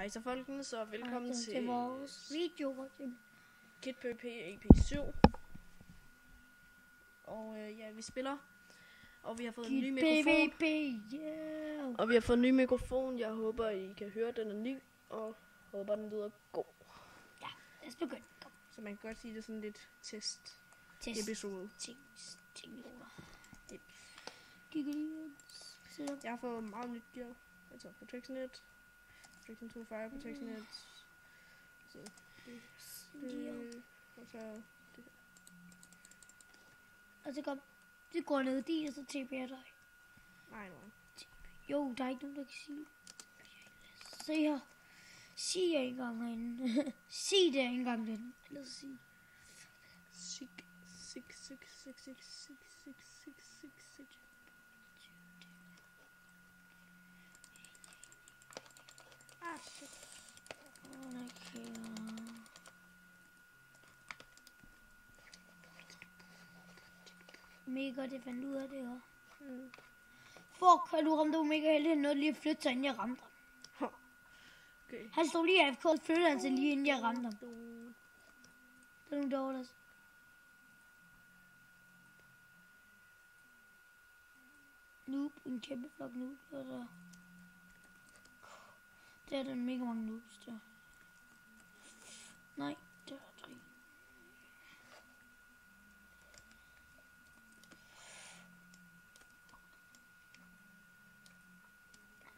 Hej så folkens, og velkommen til vores video. Kid PvP AP7. Og ja, vi spiller. Og vi har fået en ny mikrofon. Yeah. Og vi har fået en ny mikrofon. Jeg håber, I kan høre, den er ny. Og håber, den lyder god. Ja, lad os begynde. Kom. Så man kan godt sige, det er sådan lidt test episode. Ting. Jeg har fået meget nyt gear. Altså Protection Net, Protection 2 Fire, Protection Net. Så det, og så det der. Og så kom, det går ned dit, og så TP'er dig. Nej. Jo, der er ikke nogen, der kan sige. Se her. Sig jeg ikke engang herinde. Sig det ikke engang den. Lad os sige. Sig. Ah, shit. Okay. Mega, det fandt ud af det her. Fuck, har du ramt Omega heldig, noget lige at flytte sig, inden jeg ramte ham. Okay. Han stod lige AFK og flyttede han sig lige, inden jeg ramte ham. Der er nogen derovre, der... Noob, en kæmpe flok noob, og der... Der er der mega mange noobs, der. Nej, der er 3.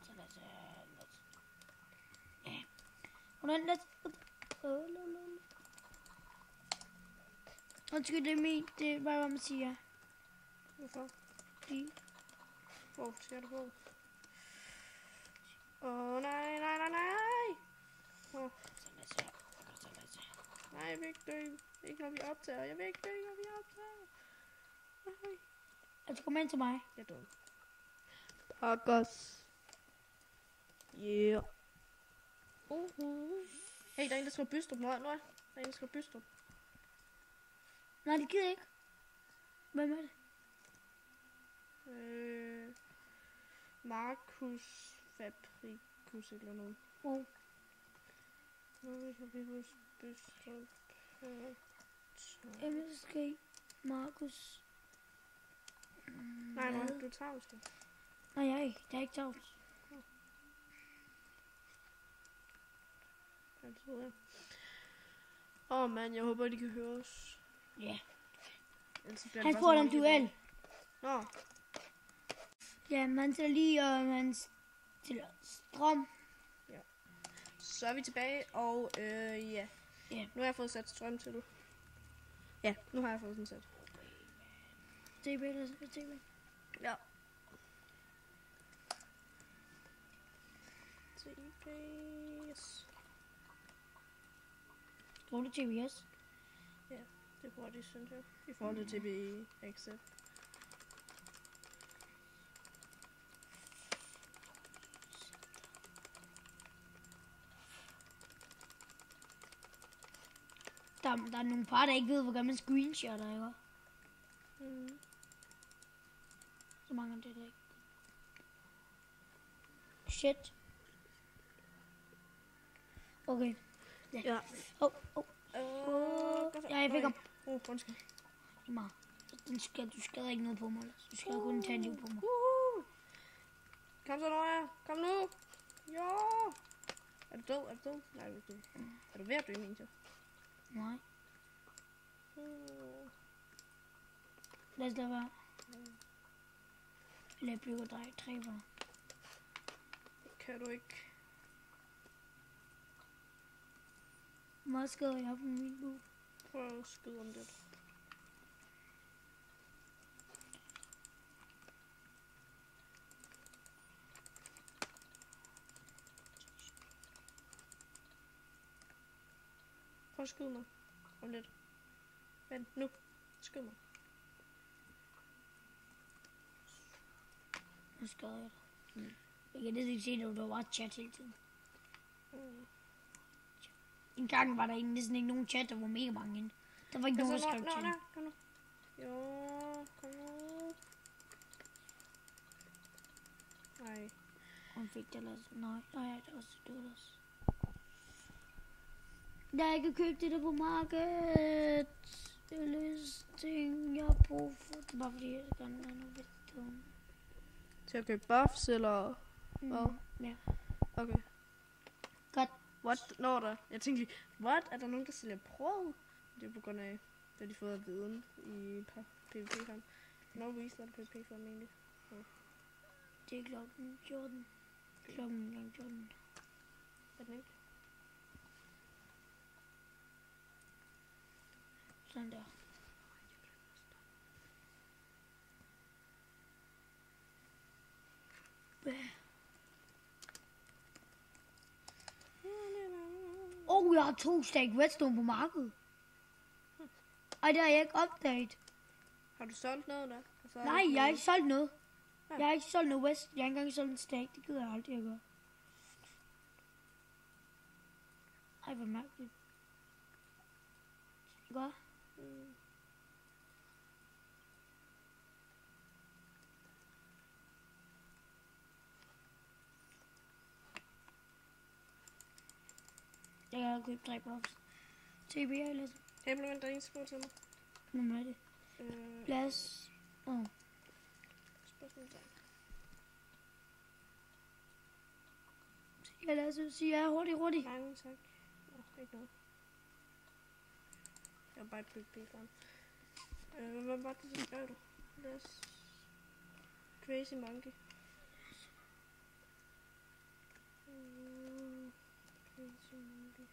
Så lad os... Ja. Hvordan lad os... Undskyld, det er min. Det er bare, hvad man siger. Hvorfor? Fordi... Hvor skal du gå? Nej. Så lad os se. Nej, jeg vil ikke dø. Ikke når vi optager. Jeg vil ikke dø, når vi optager. Nej. Altså, kom ind til mig. Jeg døde. Pokkers. Yeah. Hey, der er en, der skal Bystrup. Nu er der en, der skal Bystrup. Nej, det gider jeg ikke. Hvem er det? Markus Fabricus eller noget. Markus Fabricus Bystrup. MSG Markus. Nej, du er tavs. Nej, jeg er ikke. Det er ikke tavs. Mand, jeg håber, de kan høre os. Ja. Yeah. Han spurgte om duel. Nå. Ja, man skal lige man stiller strøm. Ja. Så er vi tilbage, og ja. Nu har jeg fået sat strøm til. Ja, nu har jeg fået den sat. TB. Ja. TB, yes. Tror du TBS? Ja, det bruger de, synes jeg. I forhold til TB Accept. Der er nogle par, der ikke ved, hvor man screenshotter, ikke? Så mange det der ikke. Shit. Okay. Ja. Ja, jeg fik ham. Undskyld. Du skader ikke noget på mig. Du skal kun tage liv på mig. Kom så, Noah. Kom nu. Ja. Er du død? Nej, du er død. Er du ved at dø, min så? Nej. Lad os lade være. Lad bygge dig 3 var. Kan du ikke? Hvor meget skader jeg på min bog? Prøv at skyde om det. Prøv at skyde mig. Om lidt. Vent, nu. Skyd mig. Nu skader jeg dig. Jeg kan næsten ikke se, at du var chat hele tiden. En gang var der næsten ikke nogen chat, der var mega mange inde. Der var ikke nogen, der skrev chat. Kom nu. Jo, kom nu. Nej. Hun fik det ellers. Nej, det var også. Jeg kan købe det der på markedet. Det er listing, jeg har brug for. Det er bare fordi, jeg gerne have noget bedre. Til at købe buffs, eller hvad? Ja. Okay. Godt. What? Når der? Jeg tænkte lige, what? Er der nogen, der sælger brød? Det er på grund af, at de fået af viden i PvP-kamp. Hvornår viser der PvP-kamp egentlig? Det er klokken 14. Klokken 14. Er den ikke? Sådan der. Jeg har 2 stack redstone på markedet. Ej, det har jeg ikke opdaget. Har du solgt noget der? Nej, jeg har ikke solgt noget. Ja. Jeg har ikke solgt noget west. Jeg har ikke engang solgt en stack. Det gider jeg aldrig at gøre. Ej, hvor mærkeligt. Godt. Jeg har købt 3 buffs. TBA eller så. Implement der eneste på til mig. Hvad er det? Plads. Spørgsmålstegn. Ja, lad os sige ja, hurtigt. Mange tak. Ikke noget. Jeg har bare et PvP-kamp. Hvad var det, så skrev du? Crazy Monkey. Crazy Monkey.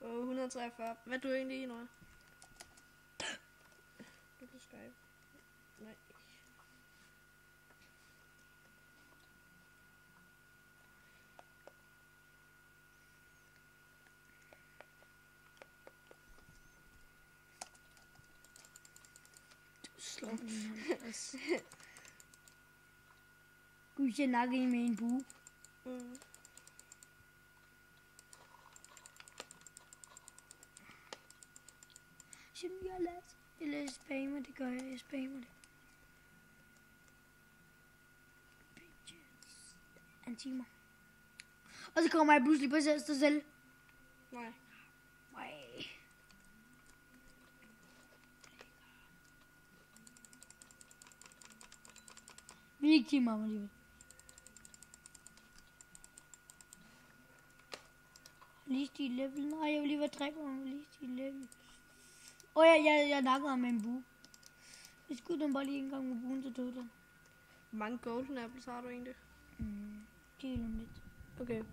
Åh, 143. Hvad er du egentlig i, Nora? Du kan Skype. Nej. Gud, jeg nakker i med en bue. Jeg spammer, det gør jeg spammer det. En timer. Og så kommer jeg pludselig på sig selv. Nej. Vi er ikke timer om alligevel. Lige stige level. Nej, jeg vil lige være 3 på mig. Lige stige level. Jeg nakker med en bue. Jeg skudte den bare lige en gang med buen, så døde den. Hvor mange golden apples har du egentlig? 10 om lidt. Okay.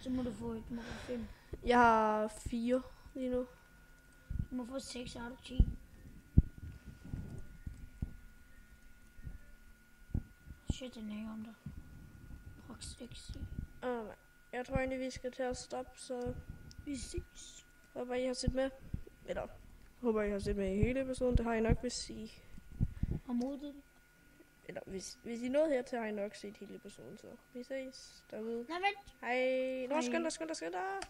Så må du få et, du må få 5. Jeg har 4 lige nu. Du må få 6, så har du 10. Shit, den er om dig. Prok 6. Jeg tror egentlig, vi skal til at stoppe, så Vi ses. håber, I har set med. Eller håber, I har set med i hele episoden. Det har I nok, hvis I... Har modet det. Eller hvis I nåede hertil, har I nok set hele episoden, så vi ses derude. Nej, vent. Hej. Nå, Hej. skynd dig.